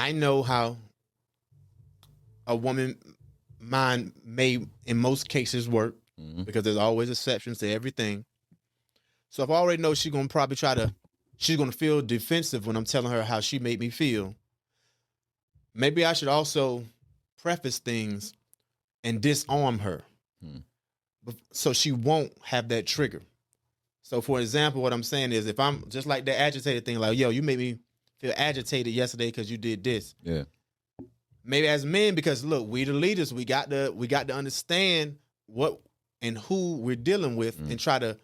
I know how a woman mind may in most cases work because there's always exceptions to everything. So if I already know she's gonna probably she's gonna feel defensive when I'm telling her how she made me feel. Maybe I should also preface things and disarm her, so she won't have that trigger. So, for example, what I'm saying is, if I'm just like that agitated thing, like, yo, you made me feel agitated yesterday because you did this. Yeah. Maybe as men, because look, we the leaders, we got to understand what and who we're dealing with and try to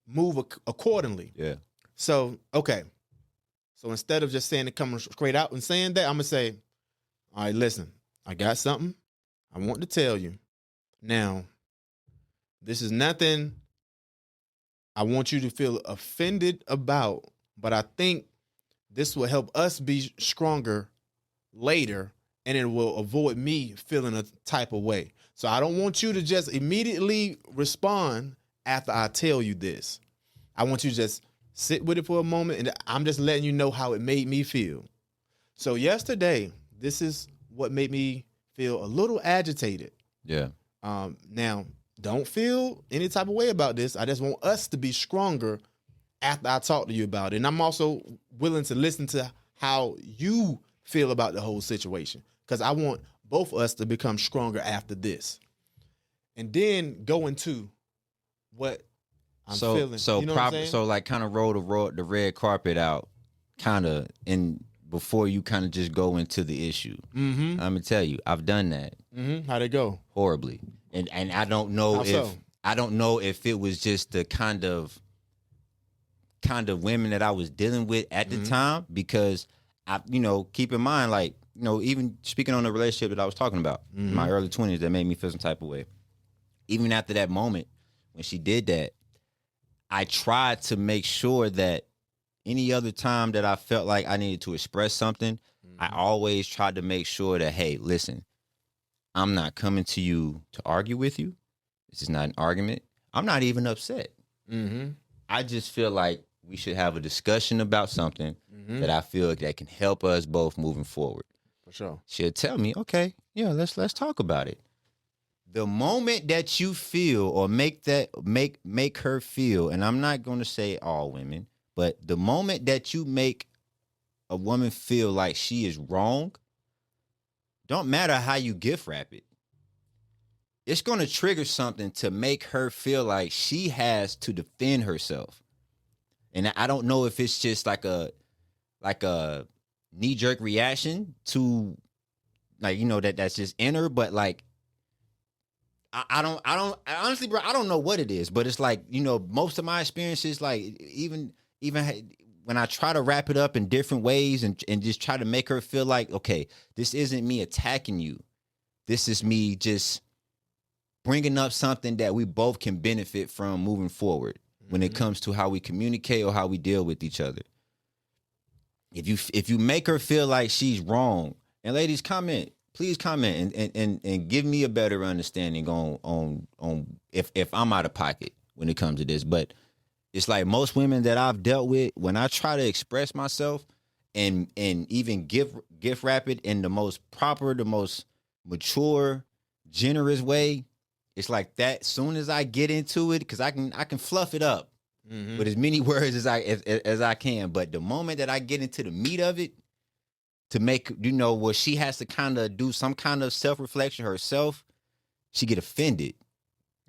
move accordingly. Yeah. So, okay. So instead of just saying it coming straight out and saying that, I'm gonna say, all right, listen, I got something I want to tell you. Now, this is nothing I want you to feel offended about, but I think this will help us be stronger later, and it will avoid me feeling a type of way. So I don't want you to just immediately respond after I tell you this. I want you to just sit with it for a moment, and I'm just letting you know how it made me feel. So yesterday, this is what made me feel a little agitated. Yeah. Now, don't feel any type of way about this. I just want us to be stronger after I talk to you about it. And I'm also willing to listen to how you feel about the whole situation, because I want both of us to become stronger after this. And then go into what I'm feeling. So you know what I'm saying? So like kind of roll the red carpet out kind of in before you kind of just go into the issue. I'm gonna tell you, I've done that. How'd it go? Horribly. And I don't know How so? I don't know if it was just the kind of women that I was dealing with at the time, because I, keep in mind, like, even speaking on the relationship that I was talking about in my early 20s that made me feel some type of way. Even after that moment when she did that, I tried to make sure that any other time that I felt like I needed to express something, I always tried to make sure that, hey, listen, I'm not coming to you to argue with you. This is not an argument. I'm not even upset. I just feel like we should have a discussion about something that I feel that can help us both moving forward. For sure. She'll tell me, okay, yeah, let's talk about it. The moment that you feel or make her feel, and I'm not going to say all women, but the moment that you make a woman feel like she is wrong, don't matter how you gift wrap it, it's going to trigger something to make her feel like she has to defend herself. And I don't know if it's just like a knee-jerk reaction to, like, that's just in her, but like, I don't honestly, bro, I don't know what it is, but it's like, most of my experiences, like even when I try to wrap it up in different ways and just try to make her feel like, okay, this isn't me attacking you. This is me just bringing up something that we both can benefit from moving forward when it comes to how we communicate or how we deal with each other. If you make her feel like she's wrong, and ladies, please comment and give me a better understanding on if I'm out of pocket when it comes to this. But it's like most women that I've dealt with, when I try to express myself and even gift wrap it in the most proper, the most mature, generous way, it's like that. Soon as I get into it, because I can fluff it up with as many words as I can. But the moment that I get into the meat of it, to make, where she has to kind of do some kind of self-reflection herself, she get offended.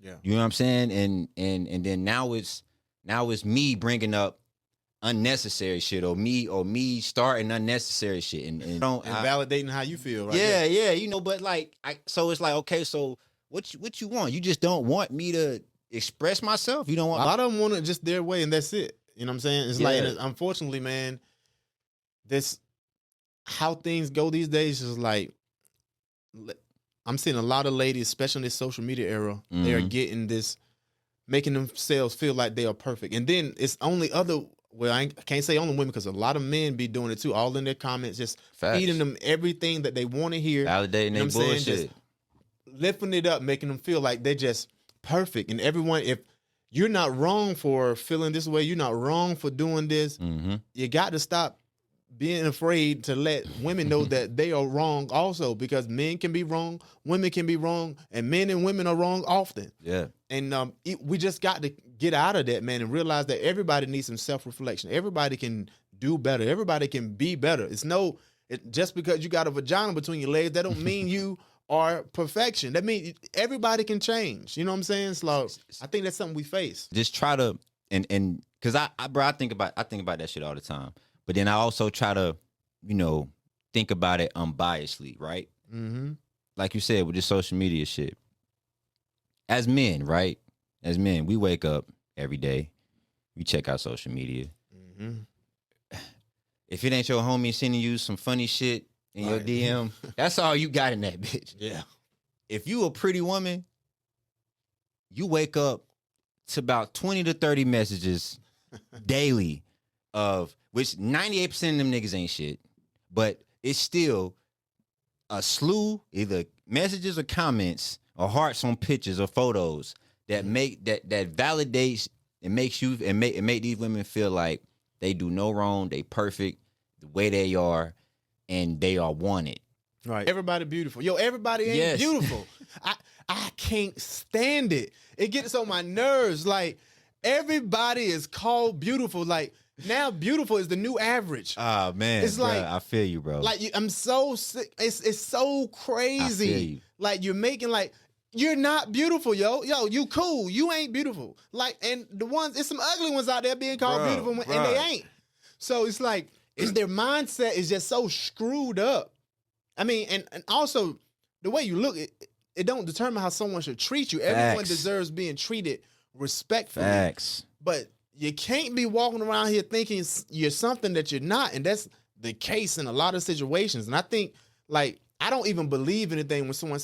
Yeah. You know what I'm saying? And then now it's me bringing up unnecessary shit, or me starting unnecessary shit and validating how you feel, right? Yeah, but like, so it's like, okay, so what you want? You just don't want me to express myself? You don't want? A lot of them want it just their way, and that's it. You know what I'm saying? It's like, unfortunately, man, this how things go these days is like, I'm seeing a lot of ladies, especially in this social media era, they are getting this, making themselves feel like they are perfect. And then it's only I can't say only women, because a lot of men be doing it too, all in their comments, just feeding them everything that they want to hear. Validating their bullshit. Just lifting it up, making them feel like they're just perfect. And everyone, if you're not wrong for feeling this way, you're not wrong for doing this, you got to stop being afraid to let women know that they are wrong also, because men can be wrong, women can be wrong, and men and women are wrong often. Yeah. And we just got to get out of that, man, and realize that everybody needs some self-reflection. Everybody can do better. Everybody can be better. Just because you got a vagina between your legs, that don't mean you are perfection. That means everybody can change. You know what I'm saying? So I think that's something we face. Just try to and because I think about that shit all the time. But then I also try to, think about it unbiasedly, right? Mm-hmm. Like you said, with this social media shit. As men, right? As men, we wake up every day. We check out social media. Mm-hmm. If it ain't your homie sending you some funny shit in your DM, that's all you got in that bitch. Yeah. If you a pretty woman, you wake up to about 20 to 30 messages daily of which 98% of them niggas ain't shit, but it's still a slew, either messages or comments or hearts on pictures or photos that make that validates and makes you and make these women feel like they do no wrong, they perfect the way they are, and they are wanted. Right. Everybody beautiful. Yo, everybody ain't beautiful. I can't stand it. It gets on my nerves. Like, everybody is called beautiful. Like, now beautiful is the new average. Oh man, it's like, I feel you, bro. Like, I'm so sick. It's so crazy. I feel you. Like, you're making like, you're not beautiful, yo. Yo, you cool. You ain't beautiful. Like, and it's some ugly ones out there being called beautiful, and they ain't. So it's like, their mindset is just so screwed up. I mean, and also the way you look, it don't determine how someone should treat you. Facts. Everyone deserves being treated respectfully. Facts. But you can't be walking around here thinking you're something that you're not. And that's the case in a lot of situations. And I think, like, I don't even believe anything when someone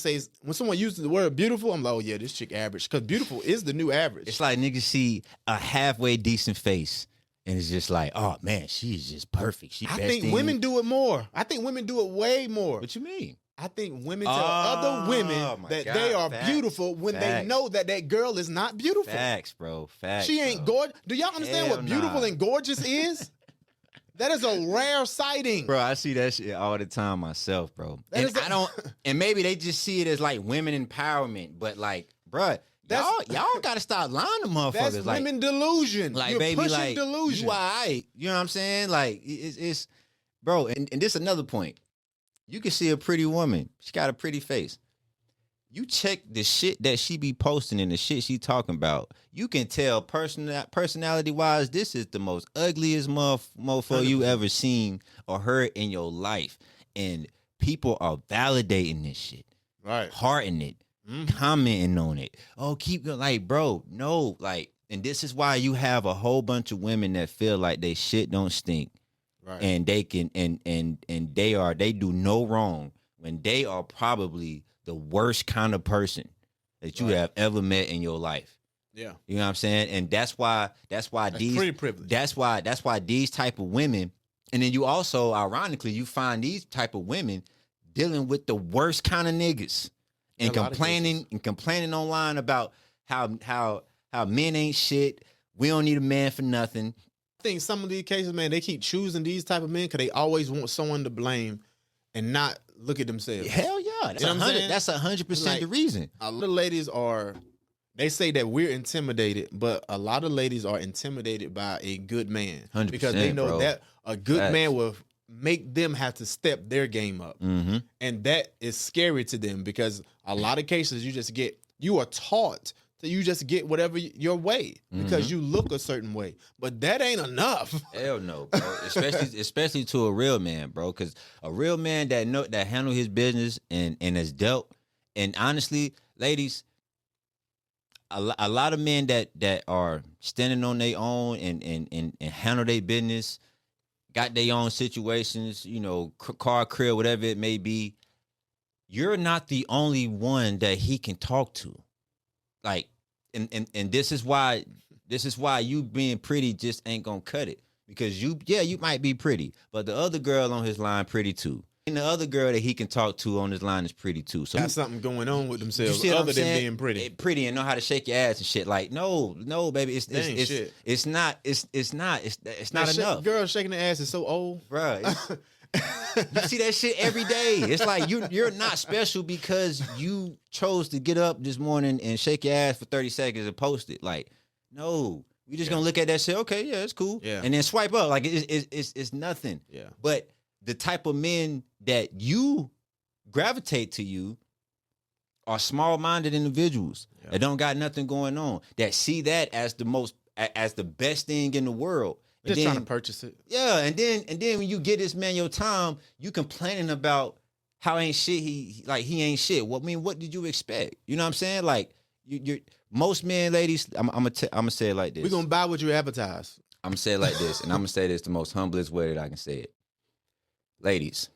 uses the word beautiful, I'm like, oh yeah, this chick average. Because beautiful is the new average. It's like niggas see a halfway decent face and it's just like, oh man, she's just perfect. I think women do it more. I think women do it way more. What you mean? I think women tell other women that they are beautiful when they know that girl is not beautiful. Facts, bro. Facts. She ain't gorgeous. Do y'all understand what beautiful and gorgeous is? That is a rare sighting. Bro, I see that shit all the time myself, bro. And maybe they just see it as like women empowerment, but like, bro, y'all gotta stop lying to motherfuckers. That's women delusion. Like, you're baby, pushing like, delusion. You all right. You know what I'm saying? Like, it's bro, and this another point. You can see a pretty woman. She got a pretty face. You check the shit that she be posting and the shit she talking about. You can tell personality-wise, this is the most ugliest motherfucker you ever seen or heard in your life. And people are validating this shit. Right. Hearting it. Commenting on it. Oh, keep going. Like, bro, no. Like, and this is why you have a whole bunch of women that feel like they shit don't stink. Right. And they can and they do no wrong when they are probably the worst kind of person that you have ever met in your life. Yeah. You know what I'm saying? And that's why these pretty privileged. That's why these type of women, and then you also, ironically, you find these type of women dealing with the worst kind of niggas and complaining online about how men ain't shit. We don't need a man for nothing. I think some of these cases, man, they keep choosing these type of men because they always want someone to blame and not look at themselves. Hell yeah. That's 100% the reason. A lot of ladies they say that we're intimidated, but a lot of ladies are intimidated by a good man. 100%, because they know that a good man will make them have to step their game up. Mm-hmm. And that is scary to them because a lot of cases you are taught that you just get whatever your way because you look a certain way. But that ain't enough. Hell no, bro. Especially to a real man, bro. Because a real man that handle his business and has dealt. And honestly, ladies, a lot of men that are standing on their own and handle their business, got their own situations, car, crib, whatever it may be. You're not the only one that he can talk to. Like, and this is why you being pretty just ain't gonna cut it. Because you might be pretty, but the other girl on his line pretty too. And the other girl that he can talk to on this line is pretty too. So Got something going on with you themselves see what other I'm than saying? being pretty. Pretty and know how to shake your ass and shit. Like, no, baby, it's shit. it's not That enough, Girl shaking their ass is so old. bruh. You see that shit every day. It's like you're not special because you chose to get up this morning and shake your ass for 30 seconds and post it. Like, no, we just gonna look at that shit. Okay, yeah, it's cool. Yeah. And then swipe up. Like it's nothing. Yeah. But the type of men that you gravitate to you are small-minded individuals that don't got nothing going on, that see that as the best thing in the world. And Just then, trying to purchase it. yeah, and then when you get this man your time, you complaining about how ain't shit he ain't shit. Well, I mean, what did you expect? You know what I'm saying? Like you're most men, ladies. I'm gonna say it like this. We're gonna buy what you advertise. I'm gonna say it like this, and I'm gonna say this the most humblest way that I can say it. Ladies,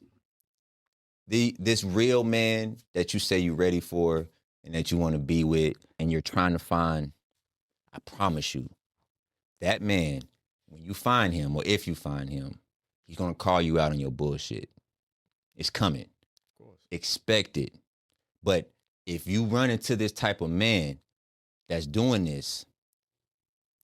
this real man that you say you're ready for and that you want to be with, and you're trying to find, I promise you, that man, when you find him, or if you find him, he's gonna call you out on your bullshit. It's coming. Of course. Expect it. But if you run into this type of man that's doing this,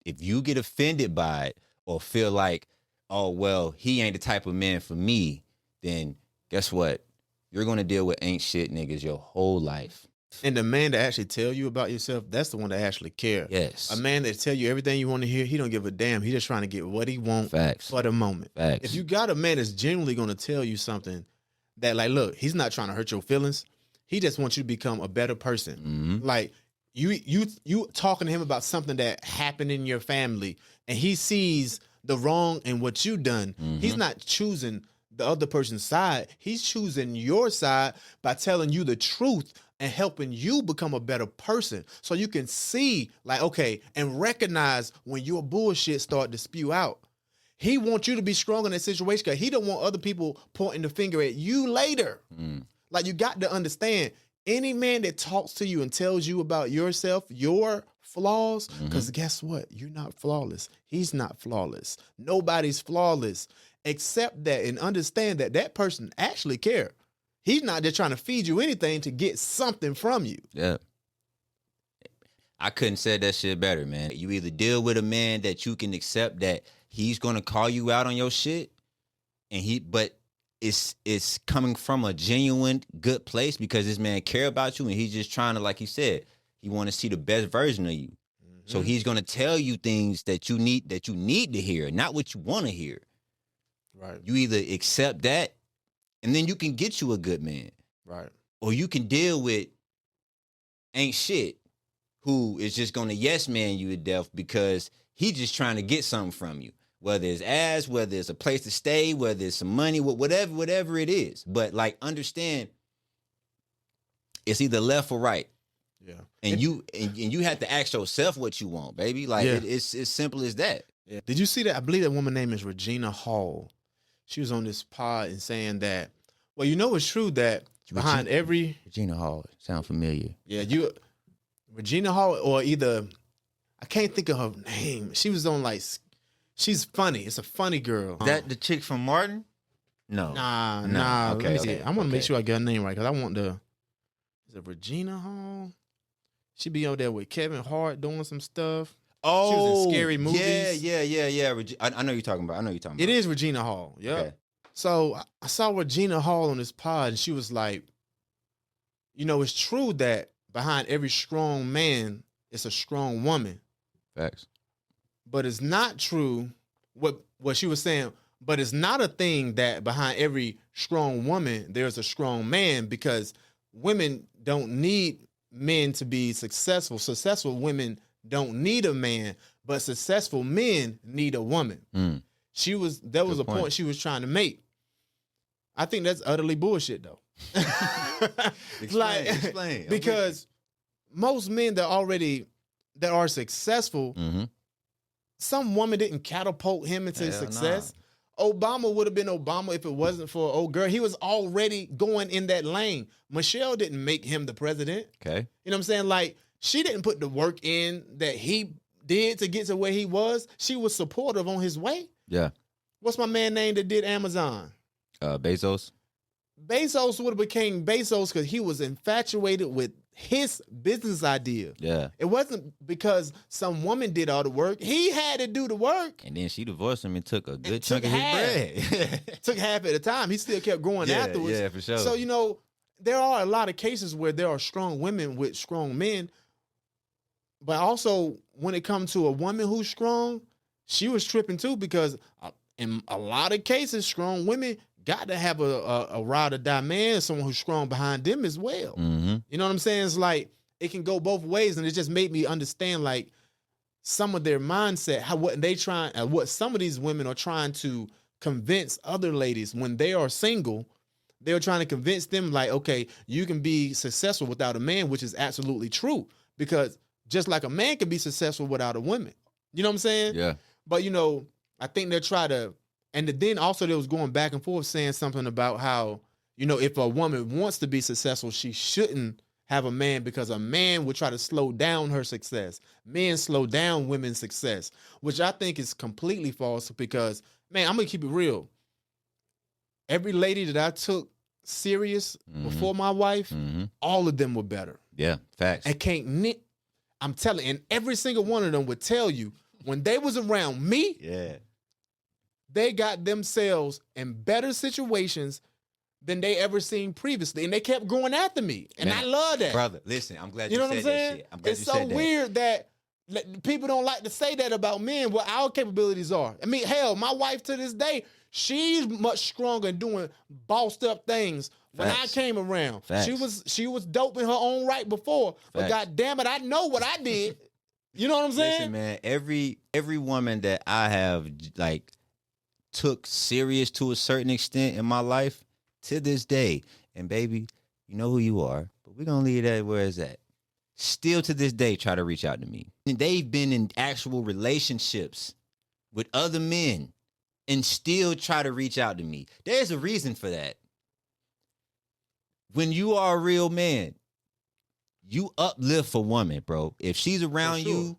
if you get offended by it or feel like, oh, well, he ain't the type of man for me, then guess what? You're going to deal with ain't shit niggas your whole life. And the man that actually tell you about yourself, that's the one that actually care. Yes. A man that tell you everything you want to hear, he don't give a damn. He just trying to get what he want Facts. for the moment. Facts. If you got a man that's genuinely going to tell you something that, like, look, he's not trying to hurt your feelings. He just wants you to become a better person. Mhm. Like, you talking to him about something that happened in your family, and he sees the wrong in what you done. He's not choosing the other person's side. He's choosing your side by telling you the truth and helping you become a better person. So you can see, like, okay, and recognize when your bullshit start to spew out. He wants you to be strong in that situation because he don't want other people pointing the finger at you later. Like, you got to understand, any man that talks to you and tells you about yourself, your flaws, because guess what? You're not flawless. He's not flawless. Nobody's flawless. Accept that and understand that that person actually care. He's not just trying to feed you anything to get something from you. Yeah. I couldn't say that shit better, man. You either deal with a man that you can accept that he's gonna call you out on your shit, but it's coming from a genuine good place because this man care about you and he's just trying to, like he said, he want to see the best version of you. So he's gonna tell you things that you need to hear, not what you want to hear. Right. You either accept that, and then you can get you a good man, Right. or you can deal with ain't shit who is just gonna yes man you to death because he just trying to get something from you, whether it's ass, whether it's a place to stay, whether it's some money, whatever it is. But like, understand, it's either left or right. Yeah. And you have to ask yourself what you want, baby. Like, Yeah. it's as simple as that. Yeah. Did you see that? I believe that woman name is Regina Hall. She was on this pod and saying that, well, you know, it's true that behind every, Regina Hall sound familiar. Regina Hall, or either, I can't think of her name. She was on, like, she's funny. It's a funny girl. That the chick from Martin? No. Nah. Okay, Let me see. okay, I want to make okay. sure I get her name right because I want the, is it Regina Hall? She be over there with Kevin Hart doing some stuff. Oh, She was in Scary Movies. Yeah. I know you're talking about. It is Regina Hall. Yep. Okay. So I saw Regina Hall on this pod, and she was like, you know, it's true that behind every strong man, it's a strong woman. Facts. But it's not true what she was saying. But it's not a thing that behind every strong woman, there's a strong man, because women don't need men to be successful. Successful women don't need a man, but successful men need a woman. Mm. That was Good a point point. she was trying to make. I think that's utterly bullshit, though. Explain. I'm Because most men that are successful, Mm-hmm. some woman didn't catapult him into Hell success. Obama would have been Obama if it wasn't for old girl. He was already going in that lane. Michelle didn't make him the president. Okay. You know what I'm saying? Like, she didn't put the work in that he did to get to where he was. She was supportive on his way. Yeah. What's my man name that did Amazon? Bezos. Bezos would have became Bezos because he was infatuated with his business idea. Yeah. It wasn't because some woman did all the work. He had to do the work. And then she divorced him and took a good took chunk of his half. bread. Took half at a time. He still kept growing afterwards. Yeah, for sure. So, you know, there are a lot of cases where there are strong women with strong men. But also, when it comes to a woman who's strong, she was tripping too because in a lot of cases, strong women got to have a ride or die man, someone who's strong behind them as well. Mm-hmm. You know what I'm saying? It's like it can go both ways, and it just made me understand like some of their mindset, what some of these women are trying to convince other ladies when they are single. They're trying to convince them like, okay, you can be successful without a man, which is absolutely true because just like a man can be successful without a woman. You know what I'm saying? Yeah. But, you know, I think they're trying to, and then also they was going back and forth saying something about how, you know, if a woman wants to be successful, she shouldn't have a man because a man would try to slow down her success. Men slow down women's success, which I think is completely false because, man, I'm going to keep it real. Every lady that I took serious before my wife, all of them were better. Yeah, facts. And I'm telling you, and every single one of them would tell you when they was around me, they got themselves in better situations than they ever seen previously. And they kept going after me. And Man, I love that. Brother, listen, I'm glad you, know what said I'm saying? that shit. I'm glad it's you so said that. weird that people don't like to say that about men, what our capabilities are. I mean, hell, my wife to this day, she's much stronger and doing bossed up things. When I came around, Facts. she was dope in her own right before, but God damn it, I know what I did. You know what I'm saying? Listen, man, every woman that I have like took serious to a certain extent in my life to this day, and baby, you know who you are, but we're gonna leave that where it's at. Still to this day, try to reach out to me. And they've been in actual relationships with other men and still try to reach out to me. There's a reason for that. When you are a real man, you uplift a woman, bro. If she's around you,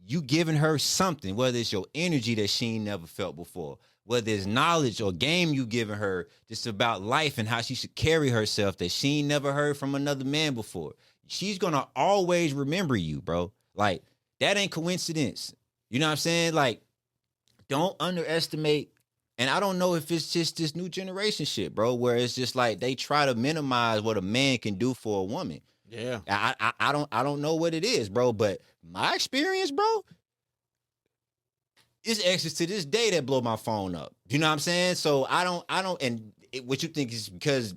you giving her something, whether it's your energy that she ain't never felt before, whether it's knowledge or game you giving her just about life and how she should carry herself that she ain't never heard from another man before. She's gonna always remember you, bro. Like, that ain't coincidence. You know what I'm saying? Like, don't underestimate. And I don't know if it's just this new generation shit, bro, where it's just like they try to minimize what a man can do for a woman. Yeah. I don't know what it is, bro, but my experience, bro, it's exes to this day that blow my phone up. You know what I'm saying? So I don't, and what you think is because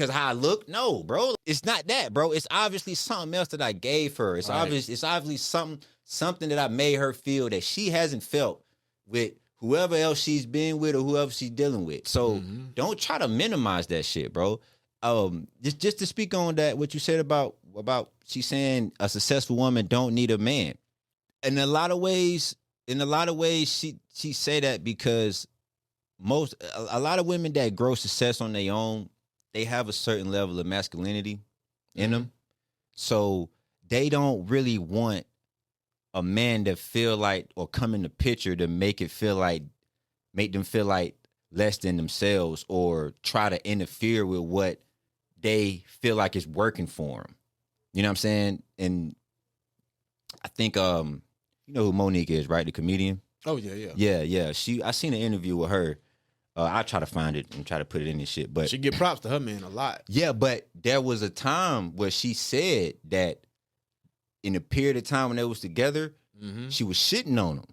how I look? No, bro. It's not that, bro. It's obviously something else that I gave her. It's obviously something that I made her feel that she hasn't felt with whoever else she's been with or whoever she's dealing with. So don't try to minimize that shit, bro. Just to speak on that, what you said about she saying a successful woman don't need a man. In a lot of ways, she say that because a lot of women that grow success on their own, they have a certain level of masculinity in them. So they don't really want a man that feel like or come in the picture to make them feel like less than themselves or try to interfere with what they feel like is working for them. You know what I'm saying? And I think you know who Monique is, right? The comedian. Oh yeah. Yeah. I seen an interview with her. I try to find it and try to put it in this shit, but she get props to her man a lot. Yeah, but there was a time where she said that in the period of time when they was together, she was shitting on him.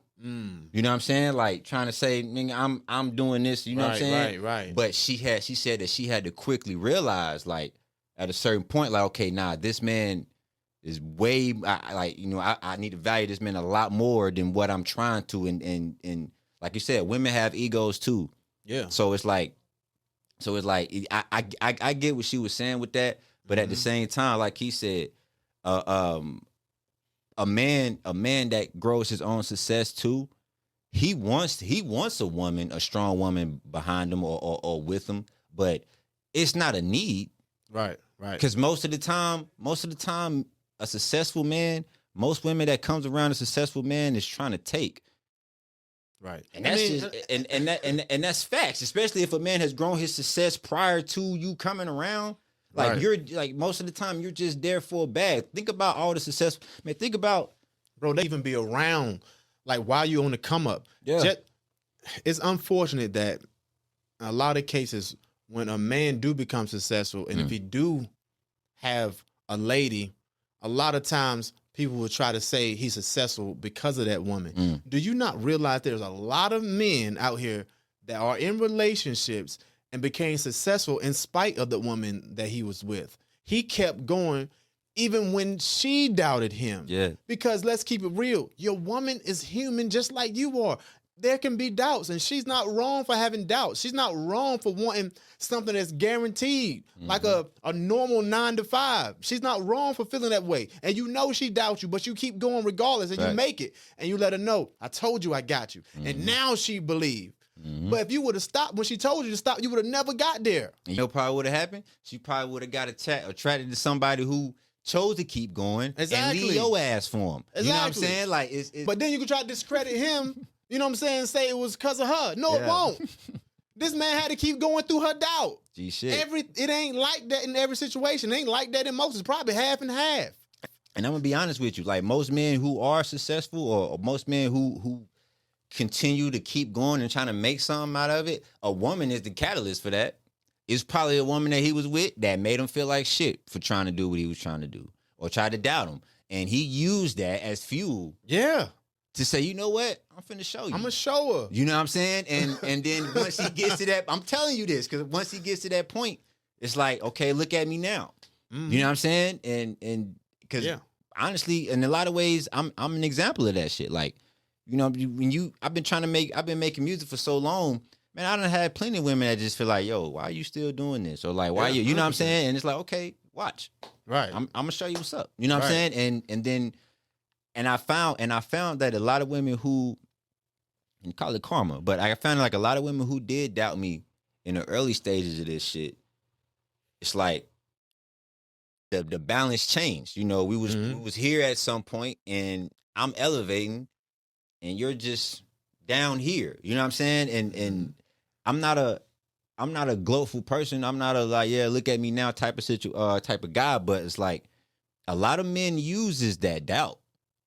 You know what I'm saying? Like trying to say, nigga, I'm doing this. You know what I'm saying? Right. But she said that she had to quickly realize, like at a certain point, like, okay, nah, this man is way I need to value this man a lot more than what I'm trying to. And like you said, women have egos too. Yeah. So it's like I get what she was saying with that, but at the same time, like he said, a man that grows his own success too, he wants a woman, a strong woman behind him or with him, but it's not a need. Right. Because most of the time, a successful man, most women that comes around a successful man is trying to take. Right. And that's and that's facts, especially if a man has grown his success prior to you coming around. Like Right. you're like most of the time you're just there for a bag. Think about all the success. Man, think about bro, they even be around like while you on the come up. Yeah. It's unfortunate that a lot of cases when a man do become successful, and if he do have a lady, a lot of times people will try to say he's successful because of that woman. Do you not realize there's a lot of men out here that are in relationships and became successful in spite of the woman that he was with? He kept going even when she doubted him. Yeah. Because let's keep it real. Your woman is human just like you are. There can be doubts, and she's not wrong for having doubts. She's not wrong for wanting something that's guaranteed, like a normal 9 to 5. She's not wrong for feeling that way. And you know she doubts you, but you keep going regardless, and you make it. And you let her know, I told you I got you. And now she believed. But if you would have stopped when she told you to stop, you would have never got there. You know, probably would have happened. She probably would have got attracted to somebody who chose to keep going and leave your ass for him. You know what I'm saying? Like, it's but then you can try to discredit him. You know what I'm saying? Say it was because of her. No, it won't. This man had to keep going through her doubt. Gee, shit. It ain't like that in every situation. It ain't like that in most. It's probably half and half. And I'm gonna be honest with you. Like most men who are successful, or most men who continue to keep going and trying to make something out of it, a woman is the catalyst for that. It's probably a woman that he was with that made him feel like shit for trying to do what he was trying to do, or tried to doubt him. And he used that as fuel. Yeah. To say, you know what? I'm finna show you. I'm gonna show her. You know what I'm saying? And then once he gets to that, I'm telling you this, because once he gets to that point, it's like, okay, look at me now. You know what I'm saying? And because honestly, in a lot of ways, I'm an example of that shit. Like, you know, I've been making music for so long, man. I done had plenty of women that just feel like, yo, why are you still doing this? Or like, why you know what I'm saying? And it's like, okay, watch. Right. I'm gonna show you what's up. You know what I'm saying? And I found that a lot of women who, and call it karma, but I found like a lot of women who did doubt me in the early stages of this shit. It's like the balance changed. You know, we was here at some point, and I'm elevating, and you're just down here. You know what I'm saying? And I'm not a glowful person. I'm not a like, yeah, look at me now type of guy. But it's like a lot of men uses that doubt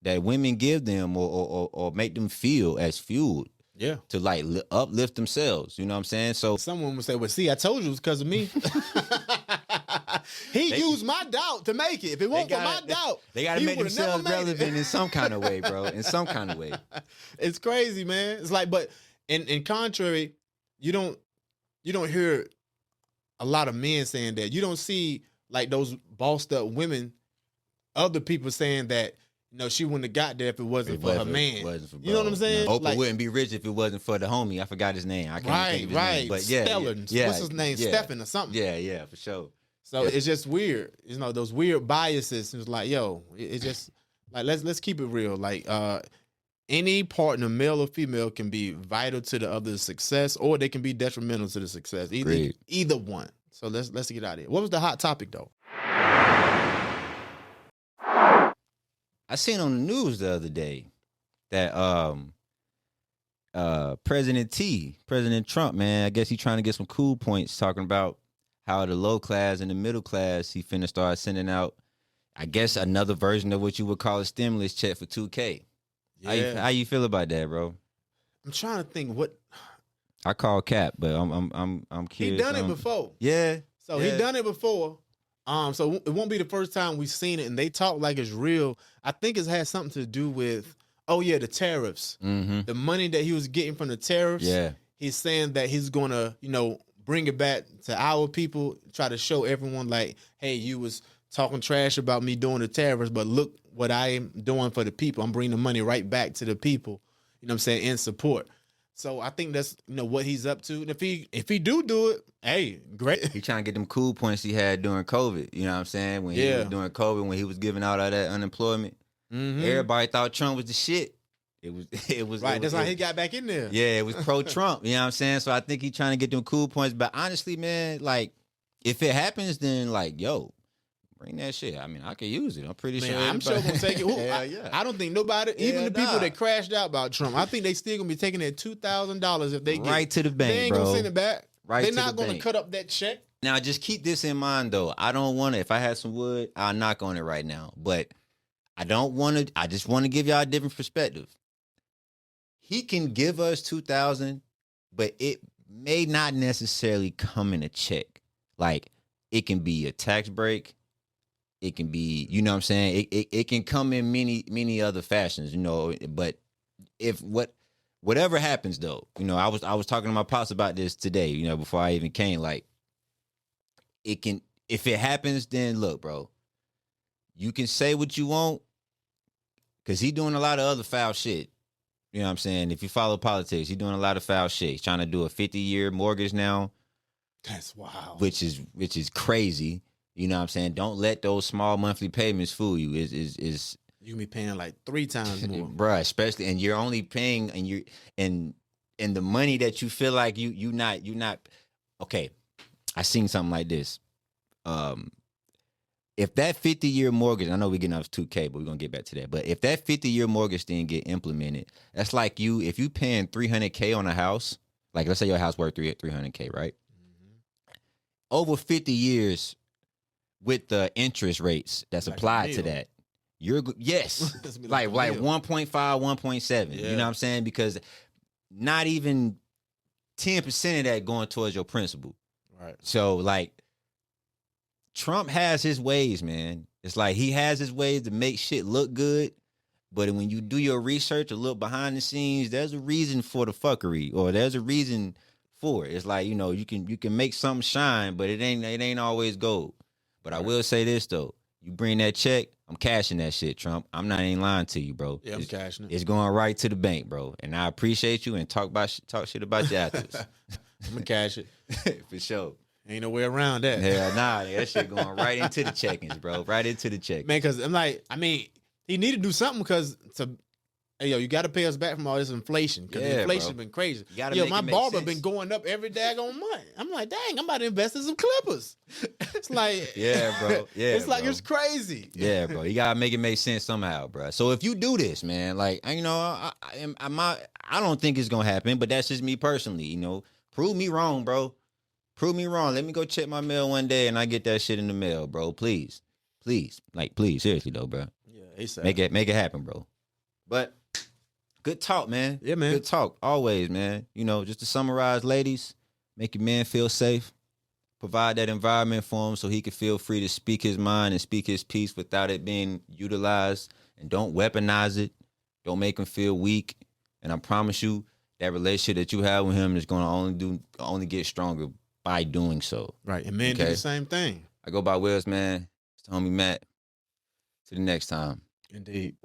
that women give them or make them feel as fuel. Yeah. To like uplift themselves. You know what I'm saying? So someone would say, well, see, I told you it was because of me. He used my doubt to make it. If it wasn't for my doubt, they got to make themselves relevant in some kind of way, bro. In some kind of way. It's crazy, man. It's like, but in contrary, you don't hear a lot of men saying that. You don't see like those bossed up women, other people saying that, you know, she wouldn't have got there if it wasn't for her man. You know what I'm saying? No, Oprah wouldn't be rich if it wasn't for the homie. I forgot his name. I can't think of his name. But What's his name? Stephen or something. Yeah, for sure. So it's just weird. You know, those weird biases. It's like, yo, it's just like let's keep it real. Like any partner, male or female, can be vital to the other's success, or they can be detrimental to the success. Either one. So let's get out of here. What was the hot topic though? I seen on the news the other day that President Trump, man, I guess he's trying to get some cool points talking about how the low class and the middle class, he finna start sending out, I guess, another version of what you would call a stimulus check for $2K. Yeah. How you feel about that, bro? I'm trying to think what I call cap, but I'm curious. He done it before. Yeah. So he done it before. So it won't be the first time we've seen it, and they talk like it's real. I think it has something to do with, the tariffs. The money that he was getting from the tariffs. Yeah. He's saying that he's going to, bring it back to our people, try to show everyone like, hey, you was talking trash about me doing the tariffs, but look what I am doing for the people. I'm bringing the money right back to the people, you know what I'm saying, in support. So I think that's what he's up to. And if he do it, hey, great. He trying to get them cool points he had during COVID. You know what I'm saying? When he was during COVID, when he was giving out all that unemployment, everybody thought Trump was the shit. It was right. That's how he got back in there. Yeah, it was pro-Trump. You know what I'm saying? So I think he trying to get them cool points. But honestly, man, like if it happens, then like, yo, bring that shit. I mean, I could use it. I'm pretty Man, sure. I'm sure gonna take it. Hell yeah. I don't think nobody, even Hell the people nah. that crashed out about Trump, I think they still gonna be taking that $2,000 if they get Right to the bank, They ain't bro. gonna send it back. Right They're to not the gonna bank. cut up that check. Now, just keep this in mind, though. I don't want to. If I had some wood, I'll knock on it right now. But I don't want to. I just want to give y'all a different perspective. He can give us 2,000, but it may not necessarily come in a check. Like, it can be a tax break. It can be, you know what I'm saying? It can come in many other fashions, you know. But if whatever happens, though, you know, I was talking to my pops about this today, you know, before I even came. Like, it can, if it happens, then look, bro, you can say what you want, because he doing a lot of other foul shit. You know what I'm saying? If you follow politics, he's doing a lot of foul shit. He's trying to do a 50-year mortgage now. That's wild. Which is crazy. You know what I'm saying? Don't let those small monthly payments fool you. Is You can be paying like 3 times more. bruh, especially, and you're only paying, and the money that you feel like you not okay. I seen something like this. If that 50-year mortgage, I know we're getting off 2K, but we're gonna get back to that. But if that 50-year mortgage thing get implemented, that's like if you paying $300K on a house, like let's say your house worth $300K, right? Over 50 years, with the interest rates that's Like applied a to meal. that, you're yes, It's be like a meal. 1.5, 1.7. Yeah. You know what I'm saying? Because not even 10% of that going towards your principal. Right. So like, Trump has his ways, man. It's like he has his ways to make shit look good, but when you do your research or look behind the scenes, there's a reason for the fuckery, or there's a reason for it. It's like, you know, you can make something shine, but it ain't always gold. But I will say this though, you bring that check, I'm cashing that shit, Trump. I'm not ain't lying to you, bro. Yeah, I'm cashing it. It's going right to the bank, bro. And I appreciate you, and talk shit about you afterwards. I'm gonna cash it. For sure. Ain't no way around that. Hell nah, that shit going right into the checkings, bro. Right into the check. Man, because I'm like, I mean, he need to do something because hey, yo, you got to pay us back from all this inflation, because Yeah, inflation's bro. been crazy. You gotta Yo, make my it make barber sense. been going up every daggone month. I'm like, dang, I'm about to invest in some clippers. It's like, Yeah, bro. Yeah, it's like bro. it's crazy. Yeah, bro. You gotta make it make sense somehow, bro. So if you do this, man, like, you know, I don't think it's gonna happen, but that's just me personally. You know, prove me wrong, bro. Prove me wrong. Let me go check my mail one day and I get that shit in the mail, bro. Please, like, please, seriously though, bro. Yeah, ASAP. Make it happen, bro. But good talk, man. Yeah, man. Good talk, always, man. You know, just to summarize, ladies, make your man feel safe. Provide that environment for him so he can feel free to speak his mind and speak his piece without it being utilized. And don't weaponize it. Don't make him feel weak. And I promise you, that relationship that you have with him is going to only get stronger by doing so. Right, and men do Okay. the same thing. I go by Wills, man. It's the homie Matt. To the next time. Indeed.